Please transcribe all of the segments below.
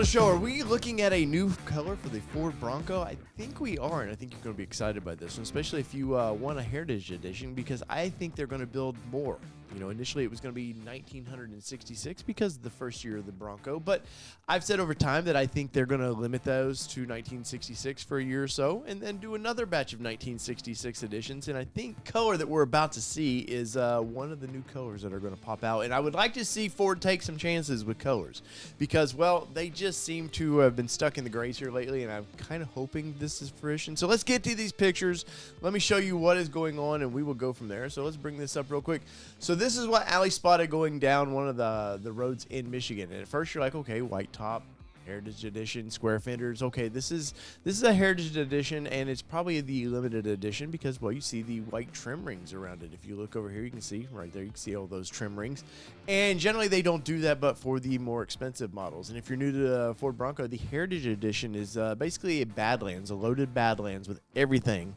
show, are we looking at a new color for the Ford Bronco? I think we are, and I think you're going to be excited by this one, especially if you want a Heritage Edition, because I think they're going to build more. You know, initially it was going to be 1966 because of the first year of the Bronco, but I've said over time that I think they're going to limit those to 1966 for a year or so, and then do another batch of 1966 editions, and I think color that we're about to see is one of the new colors that are going to pop out, and I would like to see Ford take some chances with colors, because, well, they just seem to have been stuck in the grays here lately, and I'm kind of hoping this is fruition. So let's get to these pictures. Let me show you what is going on, and we will go from there. So let's bring this up real quick. So this is what Alys spotted going down one of the roads in Michigan. And at first you're like, okay, white top, Heritage Edition, square fenders. Okay, this is a Heritage Edition, and it's probably the limited edition because, well, you see the white trim rings around it. If you look over here, you can see right there, you can see all those trim rings. And generally they don't do that but for the more expensive models. And if you're new to the Ford Bronco, the Heritage Edition is basically a Badlands, a loaded Badlands with everything.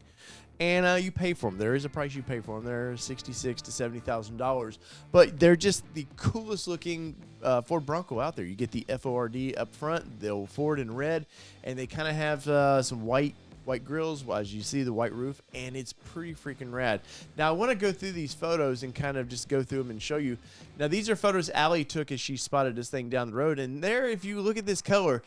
And you pay for them. There is a price you pay for them. They're $66,000 to $70,000, but they're just the coolest looking Ford Bronco out there. You get the FORD up front, the old Ford in red, and they kind of have some white grills, as you see the white roof, and it's pretty freaking rad. Now I want to go through these photos and kind of just go through them and show you. Now these are photos Allie took as she spotted this thing down the road, and there, if you look at this color,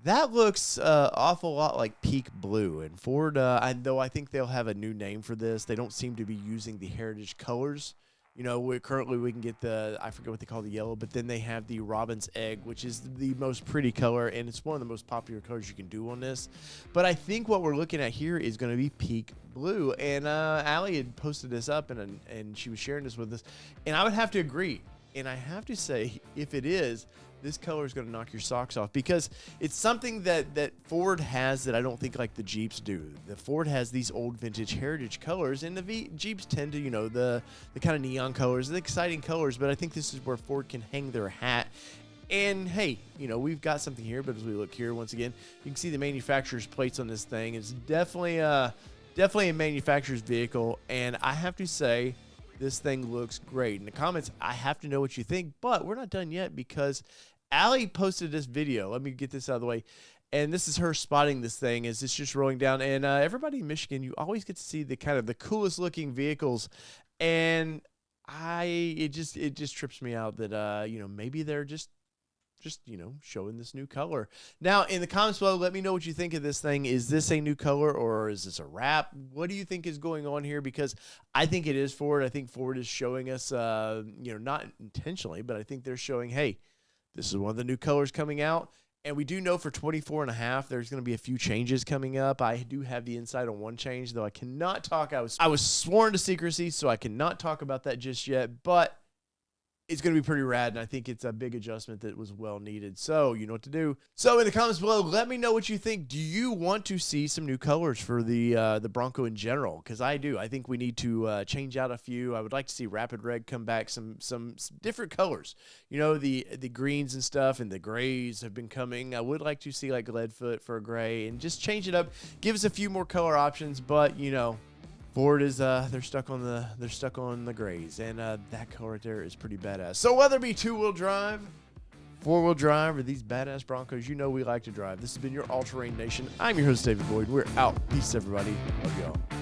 that looks awful lot like peak blue. And Ford, though I think they'll have a new name for this, they don't seem to be using the Heritage colors. You know, currently we can get the, I forget what they call the yellow, but then they have the Robin's Egg, which is the most pretty color, and it's one of the most popular colors you can do on this. But I think what we're looking at here is going to be peak blue. And Allie had posted this up, and she was sharing this with us, and I would have to agree. And I have to say, if it is, this color is going to knock your socks off, because it's something that Ford has that I don't think like the Jeeps do. The Ford has these old vintage Heritage colors, and the Jeeps tend to, you know, the kind of neon colors, the exciting colors, but I think this is where Ford can hang their hat. And hey, you know, we've got something here, but as we look here, once again, you can see the manufacturer's plates on this thing. It's definitely a manufacturer's vehicle, and I have to say, this thing looks great. In the comments, I have to know what you think, but we're not done yet, because Allie posted this video. Let me get this out of the way. And this is her spotting this thing as it's just rolling down. And everybody in Michigan, you always get to see the kind of the coolest looking vehicles. And it just trips me out that, you know, maybe they're just, you know, showing this new color. Now, in the comments below, let me know what you think of this thing. Is this a new color, or is this a wrap? What do you think is going on here? Because I think it is Ford. I think Ford is showing us, you know, not intentionally, but I think they're showing, hey, this is one of the new colors coming out. And we do know for 24.5, there's going to be a few changes coming up. I do have the insight on one change, though I cannot talk. I was sworn to secrecy, so I cannot talk about that just yet. But it's going to be pretty rad, and I think it's a big adjustment that was well needed. So you know what to do. So in the comments below, let me know what you think. Do you want to see some new colors for the Bronco in general? Because I do. I think we need to change out a few. I would like to see Rapid Red come back, some different colors. You know, the greens and stuff, and the grays have been coming. I would like to see like Leadfoot for a gray, and just change it up. Give us a few more color options, but you know, Ford is they're stuck on the grays, and that color right there is pretty badass. So whether it be 2-wheel drive, 4-wheel drive, or these badass Broncos, you know we like to drive. This has been your All Terrain Nation. I'm your host, David Boyd. We're out. Peace, everybody. Love y'all.